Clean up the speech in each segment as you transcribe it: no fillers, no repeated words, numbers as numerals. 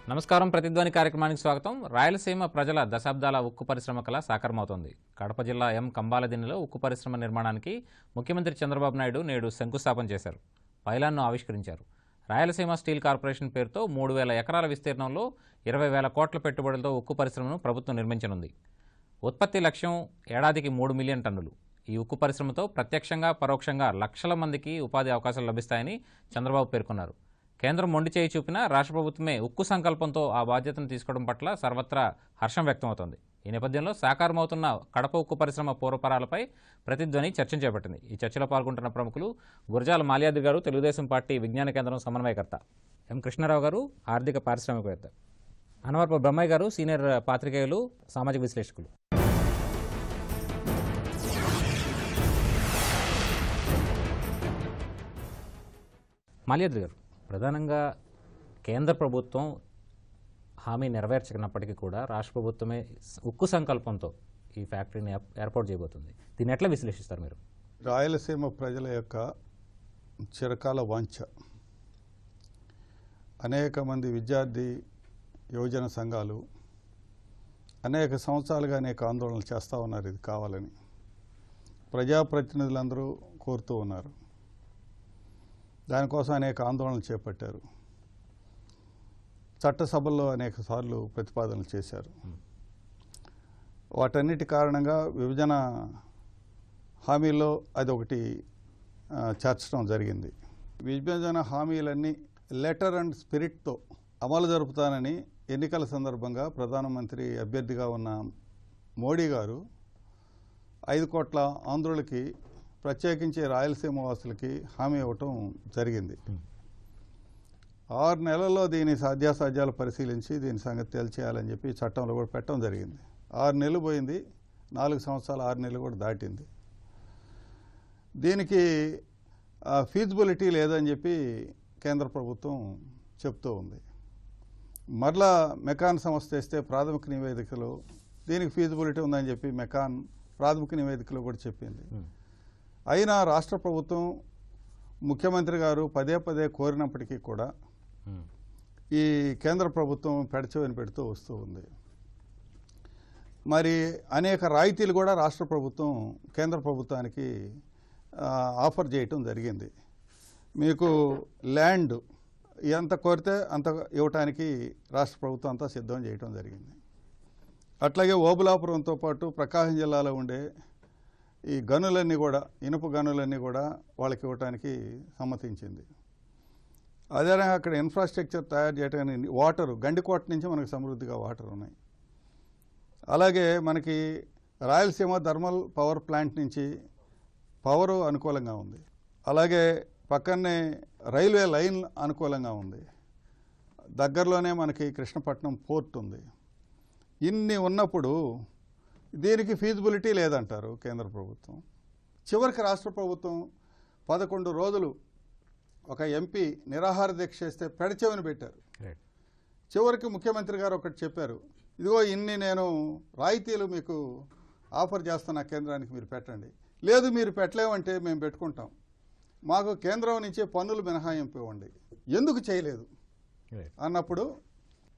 నమస్కారం. ప్రతిధ్వని కార్యక్రమానికి స్వాగతం. రాయలసీమ ప్రజల దశాబ్దాల ఉక్కు పరిశ్రమ కళ సాకారమవుతోంది. కడప జిల్లా ఎం కంబాలదిన్నెలో ఉక్కు పరిశ్రమ నిర్మాణానికి ముఖ్యమంత్రి చంద్రబాబు నాయుడు నేడు శంకుస్థాపన చేశారు. పైలాన్ను ఆవిష్కరించారు. రాయలసీమ స్టీల్ కార్పొరేషన్ పేరుతో 3000 ఎకరాల విస్తీర్ణంలో 20,000 కోట్ల పెట్టుబడులతో ఉక్కు పరిశ్రమను ప్రభుత్వం నిర్మించనుంది. ఉత్పత్తి లక్ష్యం ఏడాదికి 3 మిలియన్ టన్నులు. ఈ ఉక్కు పరిశ్రమతో ప్రత్యక్షంగా పరోక్షంగా లక్షల మందికి ఉపాధి అవకాశాలు లభిస్తాయని చంద్రబాబు పేర్కొన్నారు. కేంద్రం మొండి చేయి చూపినా రాష్ట్ర ప్రభుత్వమే ఉక్కు సంకల్పంతో ఆ బాధ్యతను తీసుకోవడం పట్ల సర్వత్రా హర్షం వ్యక్తమవుతోంది. ఈ నేపథ్యంలో సాకారమవుతున్న కడప ఉక్కు పరిశ్రమ పూర్వపరాలపై ప్రతిధ్వని చర్చను చేపట్టింది. ఈ చర్చలో పాల్గొంటున్న ప్రముఖులు గురజాల మాల్యాద్రి గారు, తెలుగుదేశం పార్టీ విజ్ఞాన కేంద్రం సమన్వయకర్త, ఎం కృష్ణారావు గారు, ఆర్థిక పారిశ్రామికవేత్త, అనవర్పు బ్రహ్మయ్య గారు, సీనియర్ పాత్రికేయులు, సామాజిక విశ్లేషకులు. మాల్యాద్రి గారు, ప్రధానంగా కేంద్ర ప్రభుత్వం హామీ నెరవేర్చకున్నప్పటికీ కూడా రాష్ట్ర ప్రభుత్వమే ఉక్కు సంకల్పంతో ఈ ఫ్యాక్టరీని ఏర్పాటు చేయబోతుంది. దీన్ని ఎట్లా విశ్లేషిస్తారు మీరు? రాయలసీమ ప్రజల యొక్క చిరకాల వాంఛ. అనేక మంది విద్యార్థి యువజన సంఘాలు అనేక సంవత్సరాలుగా అనేక ఆందోళనలు చేస్తూ ఉన్నారు. ఇది కావాలని ప్రజాప్రతినిధులందరూ కోరుతూ ఉన్నారు. దానికోసం అనేక ఆందోళనలు చేపట్టారు. చట్టసభల్లో అనేక సార్లు ప్రతిపాదనలు చేశారు. వాటన్నిటి కారణంగా విభజన హామీల్లో అదొకటి చేర్చడం జరిగింది. విభజన హామీలన్నీ లెటర్ అండ్ స్పిరిట్తో అమలు జరుపుతానని ఎన్నికల సందర్భంగా ప్రధానమంత్రి అభ్యర్థిగా ఉన్న మోడీ గారు 5 కోట్ల ఆంధ్రులకి, ప్రత్యేకించి రాయలసీమ వాసులకి హామీ ఇవ్వటం జరిగింది. 6 నెలల్లో దీని సాధ్యాసాధ్యాలు పరిశీలించి దీని సంగతి తేల్చేయాలని చెప్పి చట్టంలో కూడా పెట్టడం జరిగింది. 6 నెలలు పోయింది, 4 సంవత్సరాలు 6 నెలలు కూడా దాటింది. దీనికి ఫీజిబిలిటీ లేదని చెప్పి కేంద్ర ప్రభుత్వం చెప్తూ ఉంది. మరలా మెకాన్ సంస్థ ఇస్తే ప్రాథమిక నివేదికలో దీనికి ఫీజిబిలిటీ ఉందని చెప్పి మెకాన్ ప్రాథమిక నివేదికలో కూడా చెప్పింది. అయినా రాష్ట్ర ప్రభుత్వం, ముఖ్యమంత్రి గారు పదే పదే కోరినప్పటికీ కూడా ఈ కేంద్ర ప్రభుత్వం పెడచెవిన పెడుతూ వస్తూ ఉంది. మరి అనేక రాయితీలు కూడా రాష్ట్ర ప్రభుత్వం కేంద్ర ప్రభుత్వానికి ఆఫర్ చేయటం జరిగింది. మీకు ల్యాండ్ ఎంత కోరితే అంత ఇవ్వటానికి రాష్ట్ర ప్రభుత్వం అంతా సిద్ధం చేయటం జరిగింది. అట్లాగే ఓబులాపురంతో పాటు ప్రకాశం జిల్లాలో ఉండే ఈ గనులన్నీ కూడా, ఇనుప గనులన్నీ కూడా వాళ్ళకి ఇవ్వటానికి సమ్మతించింది. అదేవిధంగా అక్కడ ఇన్ఫ్రాస్ట్రక్చర్ తయారు చేయడానికి వాటరు, గండికోట నుంచి మనకు సమృద్ధిగా వాటర్ ఉన్నాయి. అలాగే మనకి రాయలసీమ థర్మల్ పవర్ ప్లాంట్ నుంచి పవరు అనుకూలంగా ఉంది. అలాగే పక్కనే రైల్వే లైన్ అనుకూలంగా ఉంది. దగ్గరలోనే మనకి కృష్ణపట్నం పోర్ట్ ఉంది. ఇన్ని ఉన్నప్పుడు దీనికి ఫీజిబిలిటీ లేదంటారు కేంద్ర ప్రభుత్వం. చివరికి రాష్ట్ర ప్రభుత్వం 11 రోజులు ఒక ఎంపీ నిరాహార దీక్ష చేస్తే పెడచెవిన పెట్టారు. చివరికి ముఖ్యమంత్రి గారు ఒకటి చెప్పారు, ఇదిగో ఇన్ని నేను రాయితీలు మీకు ఆఫర్ చేస్తున్నా, కేంద్రానికి మీరు పెట్టండి. లేదు, మీరు పెట్టలేమంటే మేము పెట్టుకుంటాం, మాకు కేంద్రం నుంచి పన్నులు మినహాయింపు ఇవ్వండి. ఎందుకు చేయలేదు అన్నప్పుడు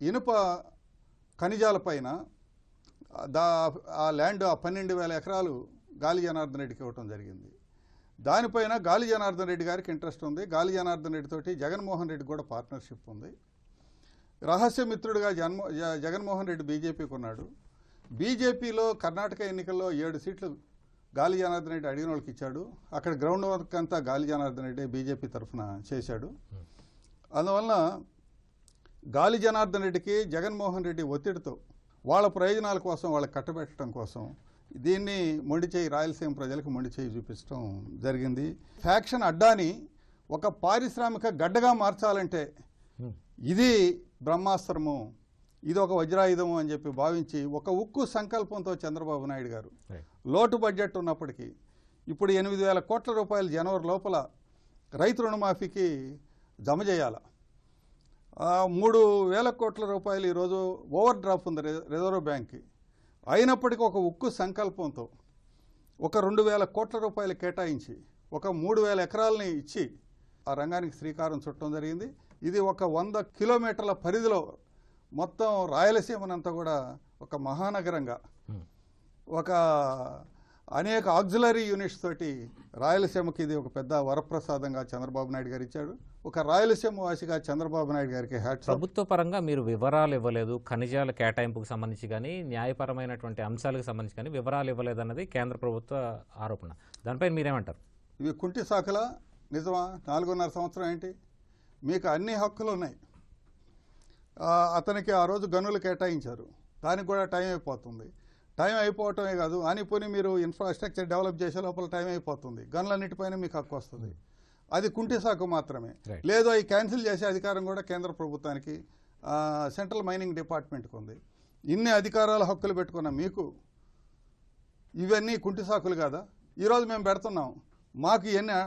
ఇనుప ఖనిజాలపైన ఆ ల్యాండ్, ఆ 12,000 ఎకరాలు గాలి జనార్దన్ రెడ్డికి ఇవ్వటం జరిగింది. దానిపైన గాలి జనార్దన్ రెడ్డి గారికి ఇంట్రెస్ట్ ఉంది. గాలి జనార్దన్ రెడ్డి తోటి జగన్మోహన్ రెడ్డి కూడా పార్ట్నర్షిప్ ఉంది. రహస్య మిత్రుడిగా జగన్మోహన్ రెడ్డి బీజేపీకి ఉన్నాడు. బీజేపీలో కర్ణాటక ఎన్నికల్లో 7 సీట్లు గాలి జనార్దన్ రెడ్డి అడిగిన వాళ్ళకి ఇచ్చాడు. అక్కడ గ్రౌండ్ వర్క్ అంతా గాలి జనార్దన్ రెడ్డి బీజేపీ తరఫున చేశాడు. అందువలన గాలి జనార్దన్ రెడ్డికి జగన్మోహన్ రెడ్డి ఒత్తిడితో వాళ్ళ ప్రయోజనాల కోసం, వాళ్ళకి కట్టబెట్టడం కోసం దీన్ని మొండి చేయి, రాయలసీమ ప్రజలకు మొండి చేయి చూపించడం జరిగింది. ఫ్యాక్షన్ అడ్డాని ఒక పారిశ్రామిక గడ్డగా మార్చాలంటే ఇది బ్రహ్మాస్త్రము, ఇది ఒక వజ్రాయుధము అని చెప్పి భావించి ఒక ఉక్కు సంకల్పంతో చంద్రబాబు నాయుడు గారు లోటు బడ్జెట్ ఉన్నప్పటికీ ఇప్పుడు 8,000 కోట్ల రూపాయలు జనవరి లోపల రైతు రుణమాఫీకి జమ చేయాల. 3,000 కోట్ల రూపాయలు ఈరోజు ఓవర్ డ్రాఫ్ట్ ఉంది రిజర్వ్ బ్యాంక్కి. అయినప్పటికీ ఒక ఉక్కు సంకల్పంతో ఒక 2,000 కోట్ల రూపాయలు కేటాయించి ఒక 3,000 ఎకరాలని ఇచ్చి ఆ రంగానికి శ్రీకారం చుట్టడం జరిగింది. ఇది ఒక 100 కిలోమీటర్ల పరిధిలో మొత్తం రాయలసీమనంతా కూడా ఒక మహానగరంగా, ఒక అనేక ఆక్సిలరీ యూనిట్స్ తోటి రాయలసీమకి ఇది ఒక పెద్ద వరప్రసాదంగా చంద్రబాబు నాయుడు గారు ఇచ్చాడు. ఒక రాయలసీమ వాసిగా చంద్రబాబు నాయుడు గారికి హ్యాట్స్ ఆఫ్. ప్రభుత్వ పరంగా మీరు వివరాలు ఇవ్వలేదు, ఖనిజాల కేటాయింపుకు సంబంధించి కానీ న్యాయపరమైనటువంటి అంశాలకు సంబంధించి కానీ వివరాలు ఇవ్వలేదు అన్నది కేంద్ర ప్రభుత్వ ఆరోపణ. దానిపై మీరేమంటారు? ఇవి కుంటి సాకుల నిజమా? 4.5 సంవత్సరం ఏంటి? మీకు అన్ని హక్కులు ఉన్నాయి. అతనికి ఆ రోజు గనులు కేటాయించారు, దానికి కూడా టైం అయిపోతుంది. టైం అయిపోవటమే కాదు, పోనీ మీరు ఇన్ఫ్రాస్ట్రక్చర్ డెవలప్ చేసే లోపల టైం అయిపోతుంది. గనులన్నిటిపైన మీకు హక్కు వస్తుంది. అది కుంటి సాకు మాత్రమే. లేదు, అవి క్యాన్సిల్ చేసే అధికారం కూడా కేంద్ర ప్రభుత్వానికి, సెంట్రల్ మైనింగ్ డిపార్ట్మెంట్కి ఉంది. ఇన్ని అధికారాల హక్కులు పెట్టుకున్న మీకు ఇవన్నీ కుంటి సాకులు కాదా? ఈరోజు మేము పెడుతున్నాం, మాకు ఇవన్నీ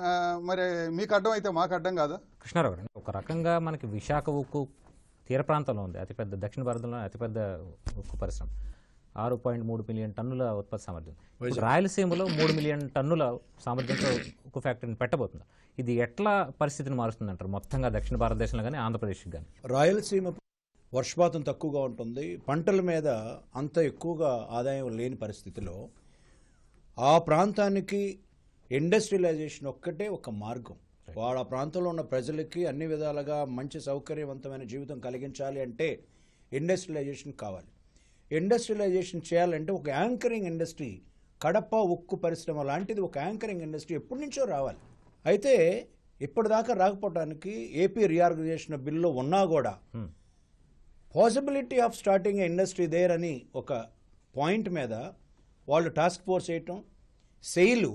మరి మీకు అడ్డం అయితే మాకు అడ్డం కాదా? కృష్ణారావు గారు, ఒక రకంగా మనకి విశాఖ ఉక్కు తీర ప్రాంతంలో ఉంది, అతిపెద్ద దక్షిణ భారతంలో అతిపెద్ద ఉక్కు పరిశ్రమ, 6.3 మిలియన్ టన్నుల ఉత్పత్తి సామర్థ్యం. రాయలసీమలో 3 మిలియన్ టన్నుల సామర్థ్యంతో ఉక్కు ఫ్యాక్టరీని పెట్టబోతుంది. ఇది ఎట్లా పరిస్థితిని మారుస్తుంది అంటారు మొత్తంగా దక్షిణ భారతదేశంలో కానీ ఆంధ్రప్రదేశ్కి కానీ? రాయలసీమ వర్షపాతం తక్కువగా ఉంటుంది, పంటల మీద అంత ఎక్కువగా ఆదాయం లేని పరిస్థితిలో ఆ ప్రాంతానికి ఇండస్ట్రియలైజేషన్ ఒక్కటే ఒక మార్గం. వాళ్ళ ప్రాంతంలో ఉన్న ప్రజలకి అన్ని విధాలుగా మంచి సౌకర్యవంతమైన జీవితం కలిగించాలి అంటే ఇండస్ట్రియలైజేషన్ కావాలి. ఇండస్ట్రియలైజేషన్ చేయాలంటే ఒక యాంకరింగ్ ఇండస్ట్రీ, కడప ఉక్కు పరిశ్రమ లాంటిది ఒక యాంకరింగ్ ఇండస్ట్రీ ఎప్పటి నుంచో రావాలి. అయితే ఇప్పటిదాకా రాకపోవడానికి ఏపీ రీఆర్గనైజేషన్ బిల్లో ఉన్నా కూడా possibility of starting a industry there అని ఒక పాయింట్ మీద వాళ్ళు టాస్క్ ఫోర్స్ వేయటం, సెయిలు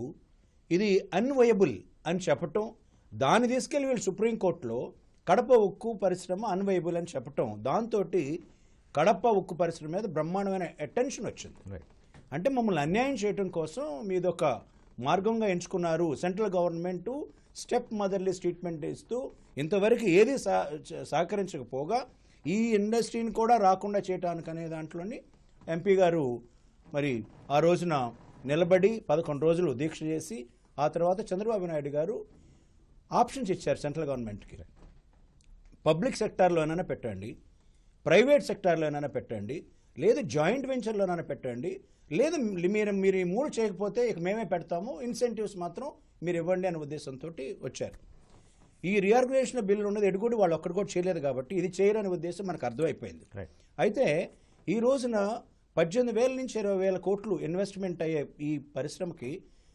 ఇది అన్వయబుల్ అని చెప్పటం, దాన్ని తీసుకెళ్ళి వీళ్ళు సుప్రీంకోర్టులో కడప ఉక్కు పరిశ్రమ అన్వయబుల్ అని చెప్పటం, దాంతో కడప ఉక్కు పరిశ్రమ మీద బ్రహ్మాండమైన అటెన్షన్ వచ్చింది. అంటే మమ్మల్ని అన్యాయం చేయడం కోసం మీదొక మార్గంగా ఎంచుకున్నారు. సెంట్రల్ గవర్నమెంట్ స్టెప్ మదర్లీస్ ట్రీట్మెంట్ ఇస్తూ ఇంతవరకు ఏది సహకరించకపోగా ఈ ఇండస్ట్రీని కూడా రాకుండా చేయటానికి అనే దాంట్లోని ఎంపీ గారు మరి ఆ రోజున నిలబడి 11 రోజులు దీక్ష చేసి ఆ తర్వాత చంద్రబాబు నాయుడు గారు ఆప్షన్స్ ఇచ్చారు సెంట్రల్ గవర్నమెంట్కి. పబ్లిక్ సెక్టార్లోనైనా పెట్టండి, ప్రైవేట్ సెక్టార్లోనైనా పెట్టండి, లేదు జాయింట్ వెంచర్లోనైనా పెట్టండి, లేదు మీరు ఈ 3 చేయకపోతే ఇక మేమే పెడతాము, ఇన్సెంటివ్స్ మాత్రం మీరు ఇవ్వండి అనే ఉద్దేశంతో వచ్చారు. ఈ రీఆర్గనైజేషన్ బిల్లు ఉన్నది ఎడుగుడు వాళ్ళు ఒక్కడు కూడా చేయలేదు కాబట్టి ఇది చేయరనే ఉద్దేశం మనకు అర్థమైపోయింది. అయితే ఈ రోజున 18,000 నుంచి 20,000 కోట్లు ఇన్వెస్ట్మెంట్ అయ్యే ఈ పరిశ్రమకి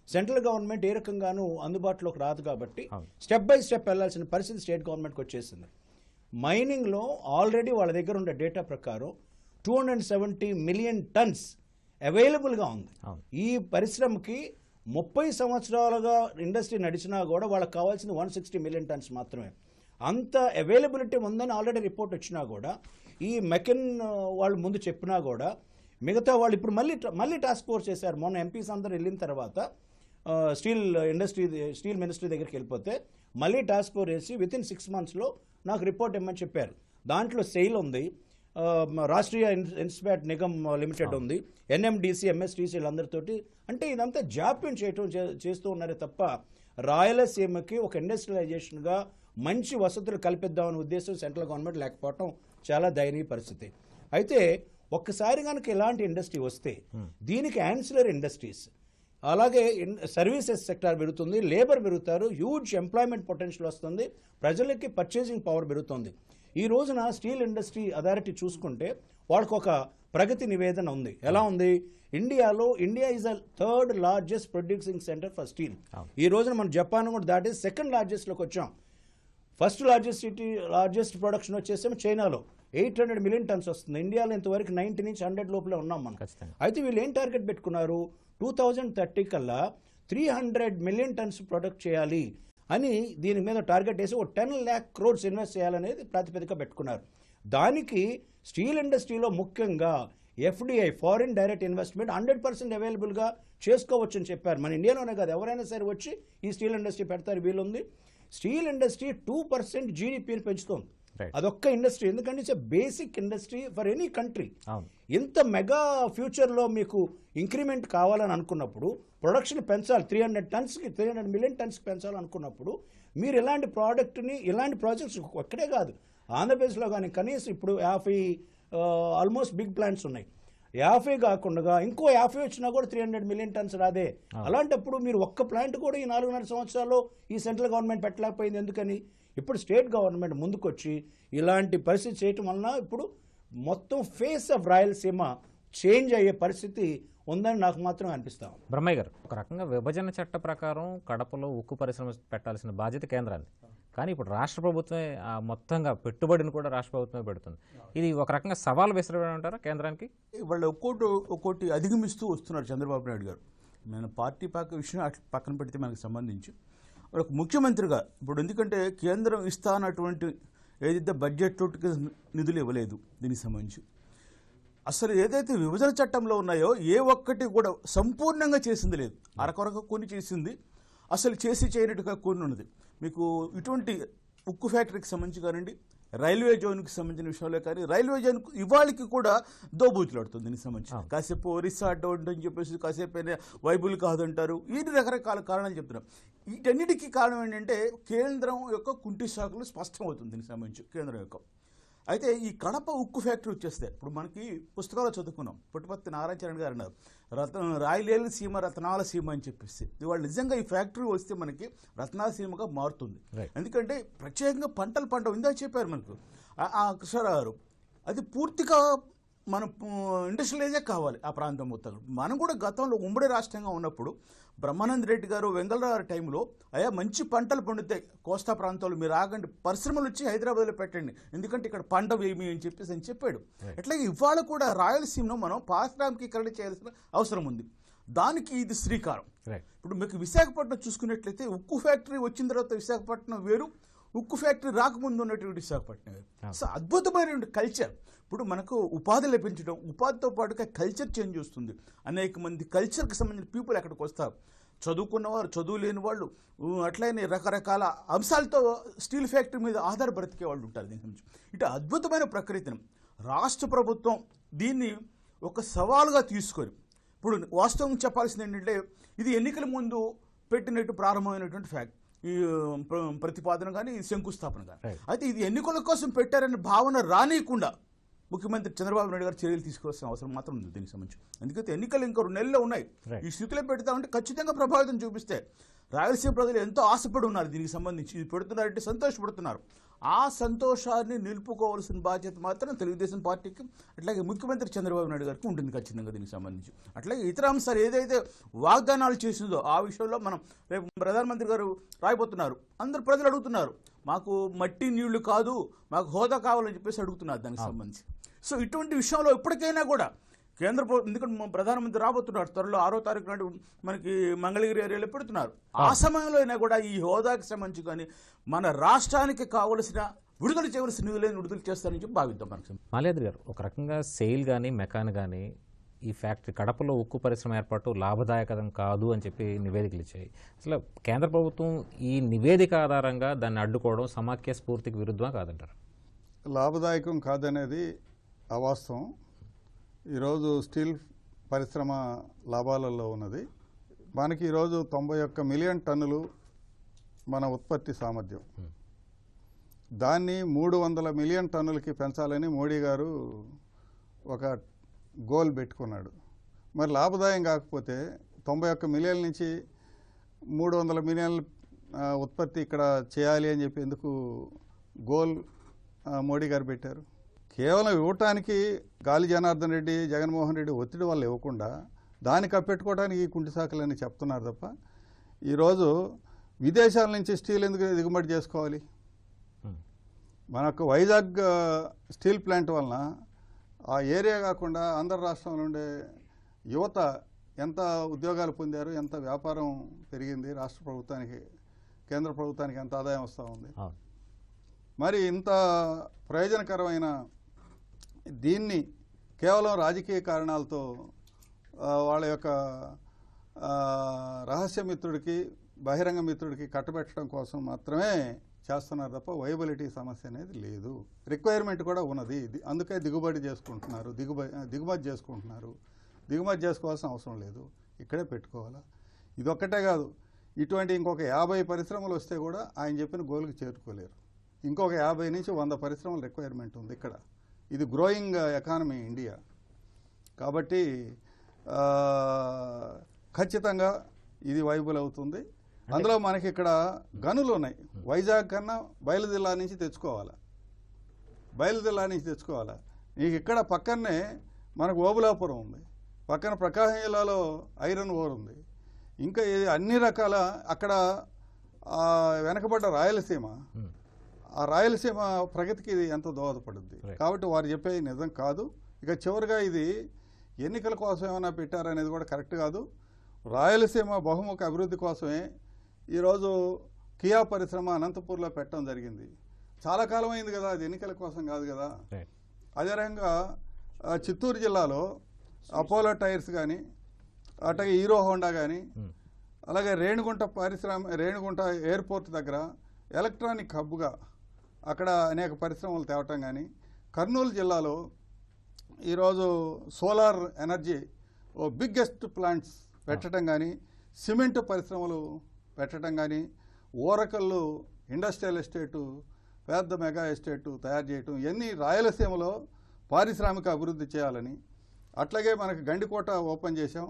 సెంట్రల్ గవర్నమెంట్ ఏ రకంగానూ అందుబాటులోకి రాదు కాబట్టి స్టెప్ బై స్టెప్ వెళ్లాల్సిన పరిస్థితి స్టేట్ గవర్నమెంట్కి వచ్చేసింది. మైనింగ్లో ఆల్రెడీ వాళ్ళ దగ్గర ఉండే డేటా ప్రకారం 270 మిలియన్ టన్స్ అవైలబుల్గా ఉంది. ఈ పరిశ్రమకి 30 సంవత్సరాలుగా ఇండస్ట్రీ నడిచినా కూడా వాళ్ళకి కావాల్సిన 160 మిలియన్ టన్స్ మాత్రమే. అంత అవైలబిలిటీ ఉందని ఆల్రెడీ రిపోర్ట్ వచ్చినా కూడా ఈ మెకెన్ వాళ్ళు ముందు చెప్పినా కూడా మిగతా వాళ్ళు ఇప్పుడు మళ్ళీ టాస్క్ ఫోర్స్ చేశారు. మొన్న ఎంపీస్ అందరూ వెళ్ళిన తర్వాత స్టీల్ మినిస్ట్రీ దగ్గరికి వెళ్ళిపోతే మళ్ళీ టాస్క్ ఫోర్స్ వేసి వితిన్ 6 monthsలో నాకు రిపోర్ట్ ఇవ్వమని చెప్పారు. దాంట్లో సెయిల్ ఉంది, రాష్ట్రీయ ఇన్స్పాట్ నిగమ్ లిమిటెడ్ ఉంది, ఎన్ఎండిసి ఎంఎస్టీసీ అందరితోటి. అంటే ఇదంతా జాప్యం చేస్తూ ఉన్నారే తప్ప రాయలసీమకి ఒక ఇండస్ట్రియలైజేషన్గా మంచి వసతులు కల్పిద్దామనే ఉద్దేశం సెంట్రల్ గవర్నమెంట్ లేకపోవడం చాలా దయనీయ పరిస్థితి. అయితే ఒక్కసారి కనుక ఇలాంటి ఇండస్ట్రీ వస్తే దీనికి యాన్సిలరీ ఇండస్ట్రీస్, అలాగే సర్వీసెస్ సెక్టార్ పెరుగుతుంది, లేబర్ పెరుగుతారు, హ్యూజ్ ఎంప్లాయ్మెంట్ పొటెన్షియల్ వస్తుంది, ప్రజలకి పర్చేసింగ్ పవర్ పెరుగుతుంది. ఈ రోజున స్టీల్ ఇండస్ట్రీ అథారిటీ చూసుకుంటే వాళ్ళకు ఒక ప్రగతి నివేదన ఉంది. ఎలా ఉంది? India is the 3rd largest producing centre for steel. ఈ రోజున మనం జపాన్ కూడా దాటి 2nd లార్జెస్ట్లోకి వచ్చాం. ఫస్ట్ లార్జెస్ట్ ప్రొడక్షన్ వచ్చేసేమో చైనాలో 800 మిలియన్ టన్స్ వస్తుంది. ఇండియాలో ఇంతవరకు 90 నుంచి 100 లోపలే ఉన్నాం మనం. అయితే వీళ్ళు ఏం టార్గెట్ పెట్టుకున్నారు? 2030 కల్లా 300 మిలియన్ టన్స్ ప్రొడక్ట్ చేయాలి అని దీని మీద టార్గెట్ వేసి 10 lakh crores ఇన్వెస్ట్ చేయాలనేది ప్రాతిపదిక పెట్టుకున్నారు. దానికి స్టీల్ ఇండస్ట్రీలో ముఖ్యంగా ఎఫ్డిఐ, ఫారిన్ డైరెక్ట్ ఇన్వెస్ట్మెంట్ 100% అవైలబుల్గా చేసుకోవచ్చు అని చెప్పారు. మన ఇండియాలోనే కాదు, ఎవరైనా సరే వచ్చి ఈ స్టీల్ ఇండస్ట్రీ పెడతారు వీలుంది. Steel industry 2% జీడిపిని పెంచుతోంది. అదొక్క ఇండస్ట్రీ, ఎందుకంటే it's basic industry for any country. ఇంత మెగా ఫ్యూచర్లో మీకు ఇంక్రిమెంట్ కావాలని అనుకున్నప్పుడు, ప్రొడక్షన్ పెంచాలి, 300 మిలియన్ టన్స్కి పెంచాలనుకున్నప్పుడు మీరు ఇలాంటి ప్రోడక్ట్ని, ఇలాంటి ప్రాజెక్ట్స్ ఒక్కడే కాదు ఆంధ్రప్రదేశ్లో కానీ కనీసం ఇప్పుడు 50 ఆల్మోస్ట్ బిగ్ ప్లాంట్స్ ఉన్నాయి. 50 కాకుండా ఇంకో 50 వచ్చినా కూడా 300 మిలియన్ టన్స్ రాదే. అలాంటప్పుడు మీరు ఒక్క ప్లాంట్ కూడా ఈ 4.5 సంవత్సరాల్లో ఈ సెంట్రల్ గవర్నమెంట్ పెట్టలేకపోయింది ఎందుకని? ఇప్పుడు స్టేట్ గవర్నమెంట్ ముందుకొచ్చి ఇలాంటి పరిస్థితి చేయటం వలన ఇప్పుడు మొత్తం ఫేస్ ఆఫ్ రాయలసీమ చేంజ్ అయ్యే పరిస్థితి ఉందని నాకు మాత్రం అనిపిస్తాం. బ్రహ్మయ్య గారు, ఒక రకంగా విభజన చట్ట ప్రకారం కడపలో ఉక్కు పరిశ్రమ పెట్టాల్సిన బాధ్యత కేంద్రాన్ని, కానీ ఇప్పుడు రాష్ట్ర ప్రభుత్వమే మొత్తంగా పెట్టుబడిని కూడా రాష్ట్ర ప్రభుత్వమే పెడుతుంది. ఇది ఒక రకంగా సవాల్ విసిరమంటారా కేంద్రానికి? వాళ్ళు ఒక్కోటి అధిగమిస్తూ వస్తున్నారు చంద్రబాబు నాయుడు గారు. మన పార్టీ విషయం పక్కన పెడితే మనకు సంబంధించి వాళ్ళకు ముఖ్యమంత్రిగా ఇప్పుడు, ఎందుకంటే కేంద్రం ఇస్తానటువంటి ఏదైతే బడ్జెట్ నిధులు ఇవ్వలేదు, దీనికి సంబంధించి అసలు ఏదైతే విభజన చట్టంలో ఉన్నాయో ఏ ఒక్కటి కూడా సంపూర్ణంగా చేసింది లేదు. అరకొరక కొన్ని చేసింది, అసలు చేయనట్టుగా కొన్ని ఉన్నది. మీకు ఇటువంటి ఉక్కు ఫ్యాక్టరీకి సంబంధించి కానివ్వండి, రైల్వే జోన్కి సంబంధించిన విషయంలో కానీ, రైల్వే జోన్ ఇవాళకి కూడా దోబూచులాడుతుంది దీనికి సంబంధించి. కాసేపు ఒరిస్సా అడ్డు అని చెప్పేసి, కాసేపు వైబుల్ కాదంటారు, ఈ రకరకాల కారణాలు చెప్తున్నారు. వీటన్నిటికీ కారణం ఏంటంటే కేంద్రం యొక్క కుంటి శాఖలు స్పష్టమవుతుంది దీనికి సంబంధించి కేంద్రం యొక్క. అయితే ఈ కడప ఉక్కు ఫ్యాక్టరీ వచ్చేస్తే ఇప్పుడు మనకి పుస్తకాలు చదువుకున్నాం, పుట్టపర్తి నారాయణ చరణ్ గారు అన్నారు రాయలేలు సీమ రత్నాల సీమ అని చెప్పేసి. ఇవాళ నిజంగా ఈ ఫ్యాక్టరీ వస్తే మనకి రత్నాల సీమగా మారుతుంది. ఎందుకంటే ప్రత్యేకంగా పంటలు పంట ఇందాక చెప్పారు మనకు కృష్ణారావు, అది పూర్తిగా మన ఇండస్ట్రియలైజే కావాలి ఆ ప్రాంతం మొత్తం. మనం కూడా గతంలో ఉమ్మడి రాష్ట్రంగా ఉన్నప్పుడు బ్రహ్మానంద రెడ్డి గారు, వెంగళరావు గారి టైంలో అయ్యా మంచి పంటలు పండుతాయి కోస్తా ప్రాంతాలు, మీరు ఆగండి, పరిశ్రమలు వచ్చి హైదరాబాద్లో పెట్టండి, ఎందుకంటే ఇక్కడ పంట వేమి అని చెప్పాడు. అట్లాగే ఇవాళ కూడా రాయలసీమను మనం పారిశ్రామికీకరణ చేయాల్సిన అవసరం ఉంది. దానికి ఇది శ్రీకారం. ఇప్పుడు మీకు విశాఖపట్నం చూసుకున్నట్లయితే ఉక్కు ఫ్యాక్టరీ వచ్చిన తర్వాత విశాఖపట్నం వేరు, ఉక్కు ఫ్యాక్టరీ రాకముందు ఉన్నటువంటి విశాఖపట్నం వేరు. సో అద్భుతమైనటువంటి కల్చర్. ఇప్పుడు మనకు ఉపాధి లభించడం, ఉపాధితో పాటుగా కల్చర్ చేంజ్ వస్తుంది. అనేక మంది కల్చర్కి సంబంధించిన పీపుల్ అక్కడికి వస్తారు, చదువుకున్నవారు, చదువు లేని వాళ్ళు, అట్లనే రకరకాల అంశాలతో స్టీల్ ఫ్యాక్టరీ మీద ఆధారపడికే వాళ్ళు ఉంటారు. దీని నుంచి ఇటు అద్భుతమైన ప్రకృతిని రాష్ట్ర ప్రభుత్వం దీన్ని ఒక సవాలుగా తీసుకొని, ఇప్పుడు వాస్తవం చెప్పాల్సింది ఏంటంటే ఇది ఎన్నికల ముందు పెట్టినట్టు ప్రారంభమైనటువంటి ఫ్యాక్ట్ ఈ ప్రతిపాదన కానీ శంకుస్థాపన కానీ. అయితే ఇది ఎన్నికల కోసం పెట్టారనే భావన రానియకుండా ముఖ్యమంత్రి చంద్రబాబు నాయుడు గారు చర్యలు తీసుకోవాల్సిన అవసరం మాత్రం ఉంది దీనికి సంబంధించి. ఎందుకంటే ఎన్నికలు ఇంకో 2 నెలల్లో ఉన్నాయి. ఈ స్థితిలో పెడతామంటే ఖచ్చితంగా ప్రభావితం చూపిస్తే రాయలసీమ ప్రజలు ఎంతో ఆశపడి ఉన్నారు దీనికి సంబంధించి. ఇది పెడుతున్నారంటే సంతోషపడుతున్నారు. ఆ సంతోషాన్ని నిలుపుకోవాల్సిన బాధ్యత మాత్రం తెలుగుదేశం పార్టీకి, అట్లాగే ముఖ్యమంత్రి చంద్రబాబు నాయుడు గారికి ఉంటుంది ఖచ్చితంగా దీనికి సంబంధించి. అట్లాగే ఇతర అంశాలు ఏదైతే వాగ్దానాలు చేసిందో ఆ విషయంలో మనం రేపు ప్రధానమంత్రి గారు రాయబోతున్నారు. అందరు ప్రజలు అడుగుతున్నారు, మాకు మట్టి నీళ్లు కాదు, మాకు హోదా కావాలని చెప్పేసి అడుగుతున్నారు దానికి సంబంధించి. సో ఇటువంటి విషయంలో ఇప్పటికైనా కూడా కేంద్ర ప్రభుత్వం, ఎందుకంటే ప్రధానమంత్రి రాబోతున్నారు త్వరలో 6వ తారీఖు నాడు మనకి మంగళగిరి ఏరియాలో పెడుతున్నారు. ఆ సమయంలో అయినా కూడా ఈ హోదాకి సంబంధించి కానీ మన రాష్ట్రానికి కావలసిన విడుదల చేయవలసిన నిధులను విడుదల చేస్తారని చెప్పి భావిద్దాం. మనకు మాల్యాద్రి గారు, ఒక రకంగా సెయిల్ కానీ మెకాన్ కానీ ఈ ఫ్యాక్టరీ కడపలో ఉక్కు పరిశ్రమ ఏర్పాటు లాభదాయకం కాదు అని చెప్పి నివేదికలు ఇచ్చాయి. అసలు కేంద్ర ప్రభుత్వం ఈ నివేదిక ఆధారంగా దాన్ని అడ్డుకోవడం సమాఖ్య స్ఫూర్తికి విరుద్ధమా కాదంటారు? లాభదాయకం కాదనేది అవాస్తవం. ఈరోజు స్టీల్ పరిశ్రమ లాభాలలో ఉన్నది. మనకి ఈరోజు 91 మిలియన్ టన్నులు మన ఉత్పత్తి సామర్థ్యం. దాన్ని 300 మిలియన్ టన్నులకి పెంచాలని మోడీ గారు ఒక గోల్ పెట్టుకున్నాడు. మరి లాభదాయం కాకపోతే 91 మిలియన్ల నుంచి 300 మిలియన్ల ఉత్పత్తి ఇక్కడ చేయాలి అని చెప్పి ఎందుకు గోల్ మోడీ గారు పెట్టారు? కేవలం ఇవ్వటానికి గాలి జనార్దన్ రెడ్డి, జగన్మోహన్ రెడ్డి ఒత్తిడి వల్ల ఇవ్వకుండా దాన్ని కప్పెట్టుకోవడానికి ఈ కుంటి శాఖలని చెప్తున్నారు తప్ప, ఈరోజు విదేశాల నుంచి స్టీల్ ఎందుకు దిగుమతి చేసుకోవాలి? మనకు వైజాగ్ స్టీల్ ప్లాంట్ వలన ఆ ఏరియా కాకుండా ఆంధ్ర రాష్ట్రంలో ఉండే యువత ఎంత ఉద్యోగాలు పొందారు, ఎంత వ్యాపారం పెరిగింది, రాష్ట్ర ప్రభుత్వానికి, కేంద్ర ప్రభుత్వానికి ఎంత ఆదాయం వస్తూ ఉంది. మరి ఇంత ప్రయోజనకరమైన దీన్ని కేవలం రాజకీయ కారణాలతో వాళ్ళ యొక్క రహస్య మిత్రుడికి, బహిరంగ మిత్రుడికి కట్టబెట్టడం కోసం మాత్రమే చేస్తున్నారు తప్ప వైబిలిటీ సమస్య అనేది లేదు. రిక్వైర్మెంట్ కూడా ఉన్నది, అందుకే దిగుమతి చేసుకుంటున్నారు. దిగుమతి చేసుకోవాల్సిన అవసరం లేదు, ఇక్కడే పెట్టుకోవాలా. ఇదొక్కటే కాదు, ఇటువంటి ఇంకొక 50 పరిశ్రమలు వస్తే కూడా ఆయన చెప్పిన గోల్కి చేరుకోలేరు. ఇంకొక 50 నుంచి 100 పరిశ్రమల రిక్వైర్మెంట్ ఉంది ఇక్కడ. ఇది గ్రోయింగ్ ఎకానమీ ఇండియా. కాబట్టి ఖచ్చితంగా ఇది వైబుల్ అవుతుంది. అందులో మనకి ఇక్కడ గనులు ఉన్నాయి. వైజాగ్ కన్నా బయలు జిల్లా నుంచి తెచ్చుకోవాలా, నీకు ఇక్కడ పక్కనే మనకు ఓబులాపురం ఉంది, పక్కన ప్రకాశం జిల్లాలో ఐరన్ ఓర్ ఉంది, ఇంకా అన్ని రకాల అక్కడ వెనకబడ్డ రాయలసీమ, ఆ రాయలసీమ ప్రగతికి ఇది ఎంతో దోహదపడుద్ది. కాబట్టి వారు చెప్పేది నిజం కాదు. ఇక చివరిగా ఇది ఎన్నికల కోసం ఏమైనా పెట్టారనేది కూడా కరెక్ట్ కాదు. రాయలసీమ బహుముఖ అభివృద్ధి కోసమే ఈరోజు కియా పరిశ్రమ అనంతపూర్లో పెట్టడం జరిగింది. చాలా కాలం అయింది కదా, అది ఎన్నికల కోసం కాదు కదా. అదే రకంగా చిత్తూరు జిల్లాలో అపోలో టైర్స్ కానీ, అట్లాగే హీరో హోండా కానీ, అలాగే రేణిగుంట ఎయిర్పోర్ట్ దగ్గర ఎలక్ట్రానిక్ హబ్గా అక్కడ అనేక పరిశ్రమలు తేవటం కానీ, కర్నూలు జిల్లాలో ఈరోజు సోలార్ ఎనర్జీ బిగ్గెస్ట్ ప్లాంట్స్ పెట్టడం కానీ, సిమెంట్ పరిశ్రమలు పెట్టడం కానీ, ఓరకల్లు ఇండస్ట్రియల్ ఎస్టేటు పెద్ద మెగా ఎస్టేటు తయారు చేయటం, ఇవన్నీ రాయలసీమలో పారిశ్రామిక అభివృద్ధి చేయాలని. అట్లాగే మనకి గండికోట ఓపెన్ చేసాం.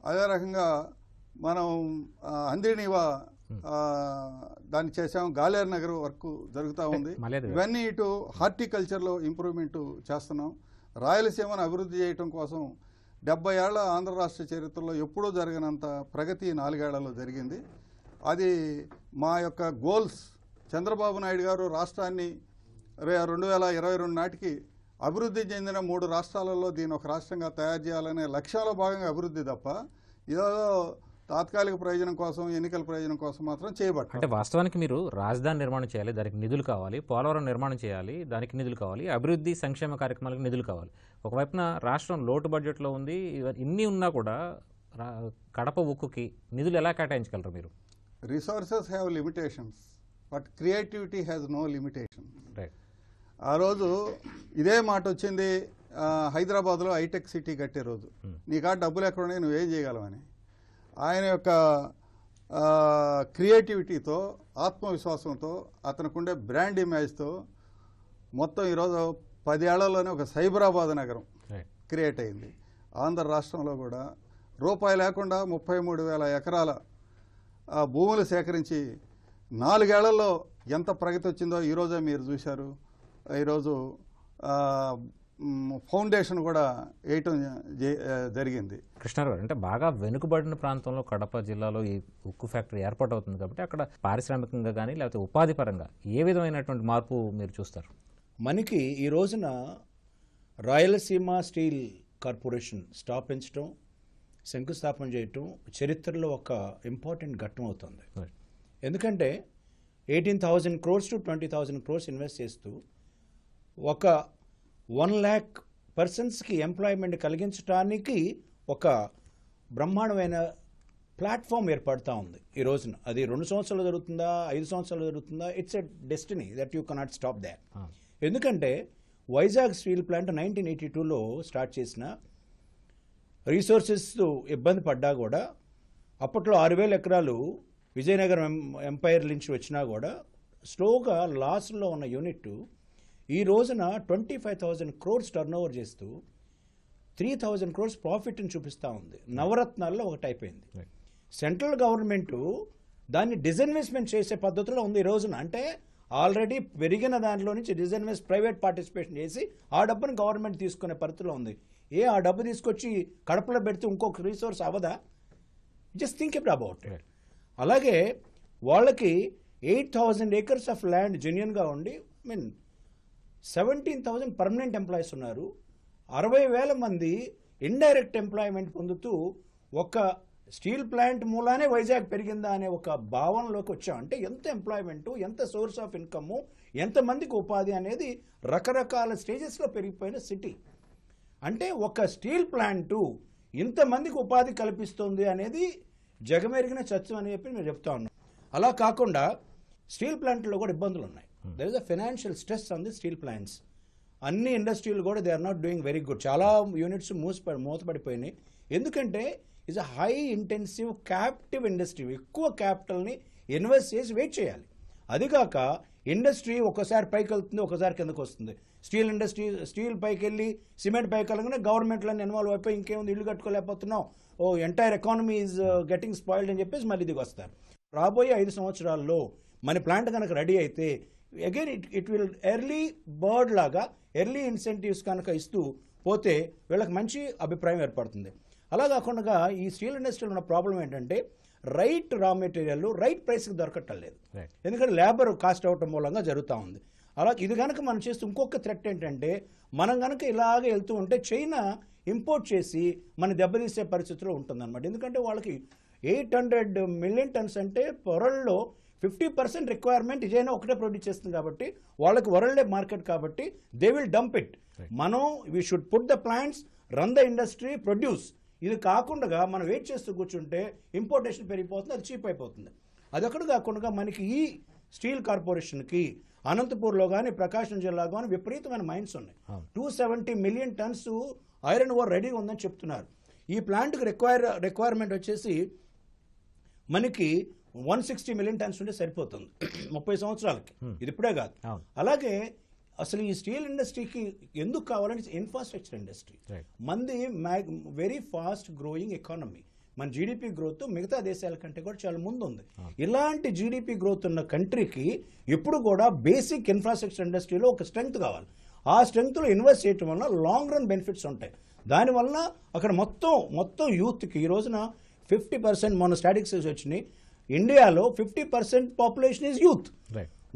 అదే రకంగా మనం అందినీవా దాన్ని చేసాం. గాలేరు నగర్ వర్క్ జరుగుతూ ఉంది. ఇవన్నీ ఇటు హార్టికల్చర్లో ఇంప్రూవ్మెంట్ చేస్తున్నాం. రాయలసీమను అభివృద్ధి చేయటం కోసం 70 ఏళ్ల ఆంధ్ర రాష్ట్ర చరిత్రలో ఎప్పుడూ జరగనంత ప్రగతి 4 ఏళ్లలో జరిగింది. అది మా యొక్క గోల్స్. చంద్రబాబు నాయుడు గారు రాష్ట్రాన్ని 2022 నాటికి అభివృద్ధి చెందిన 3 రాష్ట్రాలలో దీని ఒక రాష్ట్రంగా తయారు చేయాలనే లక్ష్యంలో భాగంగా అభివృద్ధి తప్ప ఇదో తాత్కాలిక ప్రయోజనం కోసం, ఎన్నికల ప్రయోజనం కోసం మాత్రం చేయబట్ట. అంటే వాస్తవానికి మీరు రాజధాని నిర్మాణం చేయాలి, దానికి నిధులు కావాలి, పోలవరం నిర్మాణం చేయాలి, దానికి నిధులు కావాలి, అభివృద్ధి సంక్షేమ కార్యక్రమాలకు నిధులు కావాలి. ఒకవైపున రాష్ట్రం లోటు బడ్జెట్లో ఉంది. ఇన్ని ఉన్నా కూడా కడప ఉక్కుకి నిధులు ఎలా కేటాయించగలరు మీరు? Resources have limitations, but creativity has no limitation. ఆ రోజు ఇదే మాట వచ్చింది హైదరాబాద్లో హైటెక్ సిటీ కట్టే రోజు. నీకా డబ్బులు ఎక్కడ ఉన్నాయి, నువ్వేం చేయగలవని. ఆయన యొక్క క్రియేటివిటీతో, ఆత్మవిశ్వాసంతో, అతనికుండే బ్రాండ్ ఇమేజ్తో మొత్తం ఈరోజు 10 ఏళ్లలోనే ఒక సైబరాబాద్ నగరం క్రియేట్ అయింది. ఆంధ్ర రాష్ట్రంలో కూడా రూపాయి లేకుండా 33,000 ఎకరాల భూములు సేకరించి 4 ఏళ్లలో ఎంత ప్రగతి వచ్చిందో ఈరోజే మీరు చూశారు. ఈరోజు ఫౌండేషన్ కూడా వేయటం జరిగింది. కృష్ణారావు అంటే బాగా వెనుకబడిన ప్రాంతంలో కడప జిల్లాలో ఈ ఉక్కు ఫ్యాక్టరీ ఏర్పాటు అవుతుంది కాబట్టి అక్కడ పారిశ్రామికంగా కానీ లేకపోతే ఉపాధి పరంగా ఏ విధమైనటువంటి మార్పు మీరు చూస్తారు? మనకి ఈ రోజున రాయలసీమ స్టీల్ కార్పొరేషన్ స్థాపించడం, శంకుస్థాపన చేయటం చరిత్రలో ఒక ఇంపార్టెంట్ ఘట్టం అవుతుంది. ఎందుకంటే 18,000 crores to 20,000 crores ఇన్వెస్ట్ చేస్తూ ఒక 1 lakh పర్సన్స్కి ఎంప్లాయ్మెంట్ కలిగించడానికి ఒక బ్రహ్మాండమైన ప్లాట్ఫామ్ ఏర్పడుతూ ఉంది ఈ రోజున. అది 2 సంవత్సరాలు జరుగుతుందా, 5 సంవత్సరాలు జరుగుతుందా, it's a destiny that you cannot stop that. ఎందుకంటే వైజాగ్ స్టీల్ ప్లాంట్ 1982లో స్టార్ట్ చేసిన, రీసోర్సెస్ ఇబ్బంది పడ్డా కూడా అప్పట్లో 6,000 ఎకరాలు విజయనగరం ఎంపైర్ నుంచి వచ్చినా కూడా స్లోగా లాస్లో ఉన్న యూనిట్ ఈ రోజున 25,000 crores టర్న్ ఓవర్ చేస్తూ 3,000 crores ప్రాఫిట్ని చూపిస్తూ ఉంది. నవరత్నాల్లో ఒకటి అయిపోయింది. సెంట్రల్ గవర్నమెంట్ దాన్ని డిజిన్వెస్ట్మెంట్ చేసే పద్ధతిలో ఉంది ఈ రోజున. అంటే ఆల్రెడీ పెరిగిన దాంట్లో నుంచి డిజిన్వెస్ట్ ప్రైవేట్ పార్టిసిపేషన్ చేసి ఆ డబ్బుని గవర్నమెంట్ తీసుకునే పరిస్థితిలో ఉంది. ఆ డబ్బు తీసుకొచ్చి కడపలో పెడితే ఇంకొక రీసోర్స్ అవ్వదా? Just think about it. అలాగే వాళ్ళకి 8,000 acres ఆఫ్ ల్యాండ్ జెన్యున్గా ఉండి 17,000 పర్మనెంట్ ఎంప్లాయీస్ ఉన్నారు. 60,000 మంది ఇండైరెక్ట్ ఎంప్లాయ్మెంట్ పొందుతూ ఒక స్టీల్ ప్లాంట్ మూలానే వైజాగ్ పెరిగిందా అనే ఒక భావనలోకి వచ్చాం. అంటే ఎంత ఎంప్లాయ్మెంటు, ఎంత సోర్స్ ఆఫ్ ఇన్కమ్, ఎంతమందికి ఉపాధి అనేది రకరకాల స్టేజెస్లో పెరిగిపోయిన సిటీ. అంటే ఒక స్టీల్ ప్లాంటు ఇంతమందికి ఉపాధి కల్పిస్తుంది అనేది జగమెరిగిన సత్యం అని చెప్పి నేను చెప్తా ఉన్నాను. అలా కాకుండా స్టీల్ ప్లాంట్లో కూడా ఇబ్బందులు ఉన్నాయి. There is a financial stress on the steel plants. అన్ని ఇండస్ట్రీలు కూడా they are not doing very good. చాలా యూనిట్స్ మూతపడిపోయినాయి. ఎందుకంటే it's a high intensive captive industry. ఎక్కువ క్యాపిటల్ని ఇన్వెస్ట్ చేసి వెయిట్ చేయాలి. అదిగాక ఇండస్ట్రీ ఒక్కసారి పైకి వెళ్తుంది, ఒకసారి కిందకు వస్తుంది. స్టీల్ ఇండస్ట్రీ స్టీల్ పైకి వెళ్ళి సిమెంట్ పైకి వెళ్ళగానే గవర్నమెంట్లను ఇన్వాల్వ్ అయిపోయి ఇంకేముంది ఇల్లు కట్టుకోలేకపోతున్నాం, entire economy is getting spoiled అని చెప్పేసి మళ్ళీ దిగి వస్తారు. రాబోయే 5 సంవత్సరాల్లో మన ప్లాంట్ కనుక రెడీ అయితే again it will early bird లాగా ఎర్లీ ఇన్సెంటివ్స్ కనుక ఇస్తూ పోతే వీళ్ళకి మంచి అభిప్రాయం ఏర్పడుతుంది. అలా కాకుండా ఈ స్టీల్ ఇండస్ట్రీలో ఉన్న ప్రాబ్లం ఏంటంటే రైట్ రా మెటీరియల్ రైట్ ప్రైస్కి దొరకటం లేదు. ఎందుకంటే లేబర్ కాస్ట్ అవటం మూలంగా జరుగుతూ ఉంది. అలా ఇది కనుక మనం చేస్తే ఇంకొక థ్రెట్ ఏంటంటే మనం కనుక ఇలాగే వెళ్తూ ఉంటే చైనా ఇంపోర్ట్ చేసి మన దెబ్బతీసే పరిస్థితిలో ఉంటుందన్నమాట. ఎందుకంటే వాళ్ళకి 800 మిలియన్ టన్స్ అంటే వరల్డ్లో 50% రిక్వైర్మెంట్ చైనా ఒకటే ప్రొడ్యూస్ చేస్తుంది కాబట్టి వాళ్ళకి వరల్డ్ మార్కెట్ కాబట్టి దే విల్ డంప్ ఇట్. మనం we should put the plants, run the industry, produce. ఇది కాకుండా మనం వెయిట్ చేస్తూ కూర్చుంటే ఇంపోర్టేషన్ పెరిగిపోతుంది, అది చీప్ అయిపోతుంది. అదొకటి కాకుండా మనకి ఈ స్టీల్ కార్పొరేషన్కి అనంతపూర్లో కానీ ప్రకాశం జిల్లా కానీ విపరీతమైన మైన్స్ ఉన్నాయి. 270 మిలియన్ టన్స్ ఐరన్ ఓర్ రెడీగా ఉందని చెప్తున్నారు. ఈ ప్లాంట్కి రిక్వైర్మెంట్ వచ్చేసి మనకి 160 మిలియన్ టన్స్ ఉంటే సరిపోతుంది 30 సంవత్సరాలకి. ఇది ఇప్పుడే కాదు. అలాగే అసలు ఈ స్టీల్ ఇండస్ట్రీకి ఎందుకు కావాలంటే ఇన్ఫ్రాస్ట్రక్చర్ ఇండస్ట్రీ. మంది వెరీ ఫాస్ట్ గ్రోయింగ్ ఎకానమీ. మన జీడిపి గ్రోత్ మిగతా దేశాల కంటే కూడా చాలా ముందు ఉంది. ఇలాంటి జీడిపి గ్రోత్ ఉన్న కంట్రీకి ఎప్పుడు కూడా బేసిక్ ఇన్ఫ్రాస్ట్రక్చర్ ఇండస్ట్రీలో ఒక స్ట్రెంగ్త్ కావాలి. ఆ స్ట్రెంగ్త్లో ఇన్వెస్ట్ చేయడం వల్ల లాంగ్ రన్ బెనిఫిట్స్ ఉంటాయి. దానివల్ల అక్కడ మొత్తం యూత్కి ఈ రోజున 50% మన స్టాటిస్టిక్స్ వచ్చినాయి. ఇండియాలో 50% పాపులేషన్ ఈజ్ యూత్.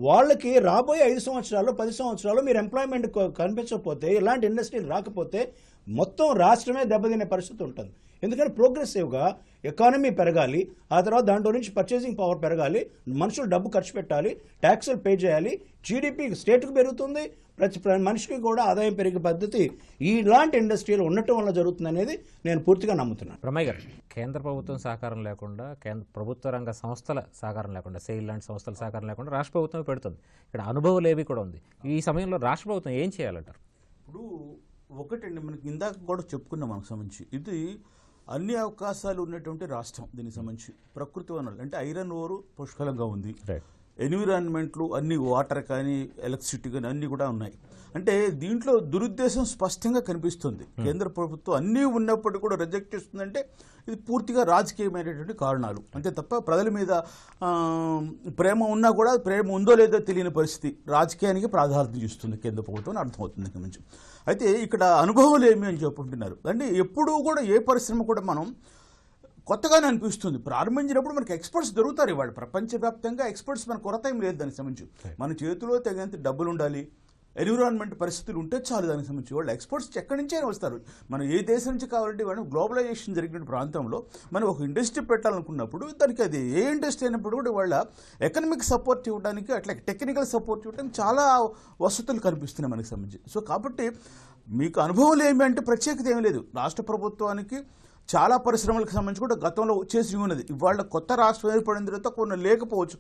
వాళ్ళకి రాబోయే 5 సంవత్సరాలు 10 సంవత్సరాలు మీరు ఎంప్లాయ్మెంట్ కనిపించకపోతే, ఇలాంటి ఇండస్ట్రీలు రాకపోతే మొత్తం రాష్ట్రమే దెబ్బతినే పరిస్థితి ఉంటుంది. ఎందుకంటే ప్రోగ్రెసివ్గా ఎకానమీ పెరగాలి, ఆ తర్వాత దాంట్లో నుంచి పర్చేసింగ్ పవర్ పెరగాలి, మనుషులు డబ్బు ఖర్చు పెట్టాలి, ట్యాక్సులు పే చేయాలి, జీడిపి స్టేట్కి పెరుగుతుంది, ప్రతి మనిషికి కూడా ఆదాయం పెరిగే పద్ధతి ఇలాంటి ఇండస్ట్రీలు ఉండటం వల్ల జరుగుతుంది అనేది నేను పూర్తిగా నమ్ముతున్నాను. బ్రహ్మయ్య గారు, కేంద్ర ప్రభుత్వం సహకారం లేకుండా, కేంద్ర ప్రభుత్వ రంగ సంస్థల సహకారం లేకుండా, సెయిల్ లాంటి సంస్థల సహకారం లేకుండా రాష్ట్ర ప్రభుత్వమే పెడుతుంది. ఇక్కడ అనుభవం ఏవి కూడా ఉంది. ఈ సమయంలో రాష్ట్ర ప్రభుత్వం ఏం చేయాలంటారు? ఇప్పుడు ఒకటండి, మనకి ఇందాక కూడా చెప్పుకున్నాం మనకు సంబంధించి, ఇది అన్ని అవకాశాలు ఉన్నటువంటి రాష్ట్రం. దీనికి సంబంధించి ప్రకృతి వనరులు అంటే ఐరన్ ఓరు పుష్కలంగా ఉంది, ఎన్విరాన్మెంట్లు అన్ని వాటర్ కానీ ఎలక్ట్రిసిటీ కానీ అన్నీ కూడా ఉన్నాయి. అంటే దీంట్లో దురుద్దేశం స్పష్టంగా కనిపిస్తుంది. కేంద్ర ప్రభుత్వం అన్నీ ఉన్నప్పటికీ కూడా రిజెక్ట్ చేస్తుందంటే ఇది పూర్తిగా రాజకీయమైనటువంటి కారణాలు అంతే తప్ప ప్రజల మీద ప్రేమ ఉన్నా కూడా ప్రేమ ఉందో లేదో తెలియని పరిస్థితి రాజకీయానికి ప్రాధాన్యత ఇస్తుంది కేంద్ర ప్రభుత్వం అర్థమవుతుంది ఇక్కడ నుంచి. అయితే ఇక్కడ అనుభవాలు ఏమి అని చెప్పుకుంటున్నారు అంటే ఎప్పుడూ కూడా ఏ పరిశ్రమ కూడా మనం కొత్తగానే అనిపిస్తుంది. ప్రారంభించినప్పుడు మనకి ఎక్స్పర్ట్స్ దొరుకుతారు. ఇవాళ ప్రపంచవ్యాప్తంగా ఎక్స్పర్ట్స్ మన కొరత ఏం లేదు దానికి సంబంధించి. మన చేతిలో తగినంత డబ్బులు ఉండాలి, ఎన్విరాన్మెంట్ పరిస్థితులు ఉంటే చాలు. దానికి సంబంధించి వాళ్ళు ఎక్స్పర్ట్స్ ఎక్కడి నుంచే వస్తారు. మనం ఏ దేశం నుంచి కావాలంటే వాళ్ళు గ్లోబలైజేషన్ జరిగిన ప్రాంతంలో మనం ఒక ఇండస్ట్రీ పెట్టాలనుకున్నప్పుడు దానికి అది ఏ ఇండస్ట్రీ అయినప్పుడు కూడా వాళ్ళ ఎకనామిక్ సపోర్ట్ ఇవ్వడానికి అట్లా టెక్నికల్ సపోర్ట్ ఇవ్వడానికి చాలా వసతులు కనిపిస్తున్నాయి మనకి సంబంధించి. సో కాబట్టి మీకు అనుభవం ఏమి అంటే ప్రత్యేకత ఏమీ లేదు. రాష్ట్ర ప్రభుత్వానికి చాలా పరిశ్రమలకు సంబంధించి కూడా గతంలో చేసి ఉన్నది. ఇవాళ కొత్త రాష్ట్రం ఏర్పడిన తర్వాత కొన్ని లేకపోవచ్చు,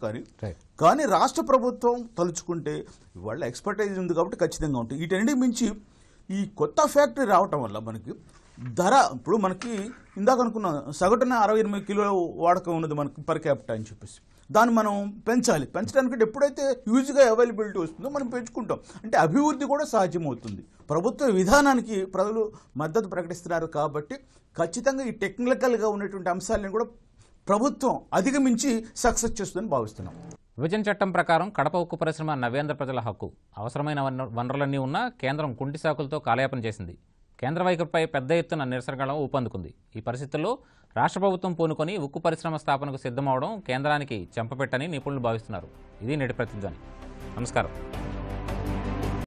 కానీ రాష్ట్ర ప్రభుత్వం తలుచుకుంటే ఇవాళ ఎక్స్పర్టైజ్ ఉంది కాబట్టి ఖచ్చితంగా ఉంటాయి. వీటన్నిటికి మించి ఈ కొత్త ఫ్యాక్టరీ రావటం వల్ల మనకి ధర ఇప్పుడు మనకి ఇందాక అనుకున్నాం సగటున 68 కిలోల వాడకం ఉన్నది మనకి పర్ క్యాపిటల్ అని చెప్పేసి. దాన్ని మనం పెంచాలి. పెంచడానికి ఎప్పుడైతే యూజ్గా అవైలబిలిటీ వస్తుందో మనం పెంచుకుంటాం. అంటే అభివృద్ధి కూడా సాధ్యమవుతుంది. ప్రభుత్వ విధానానికి ప్రజలు మద్దతు ప్రకటిస్తున్నారు కాబట్టి ఖచ్చితంగా ఈ టెక్నికల్గా ఉన్నటువంటి అంశాలను కూడా ప్రభుత్వం అధిగమించి సక్సెస్ చేస్తుందని భావిస్తున్నాం. విభజన చట్టం ప్రకారం కడప ఉక్కు పరిశ్రమ నవ్యాంధ్ర ప్రజల హక్కు. అవసరమైన వనరులన్నీ ఉన్నా కేంద్రం కుంటి సాకులతో కాలయాపన చేసింది. కేంద్ర వైఖరిపై పెద్ద ఎత్తున నిరసనగళం ఊపందుకుంది. ఈ పరిస్థితుల్లో రాష్ట్ర ప్రభుత్వం పూనుకొని ఉక్కు పరిశ్రమ స్థాపనకు సిద్ధమవడం కేంద్రానికి చెంపపెట్టని నిపుణులు భావిస్తున్నారు. ఇది నేటి ప్రతిధ్వని. నమస్కారం.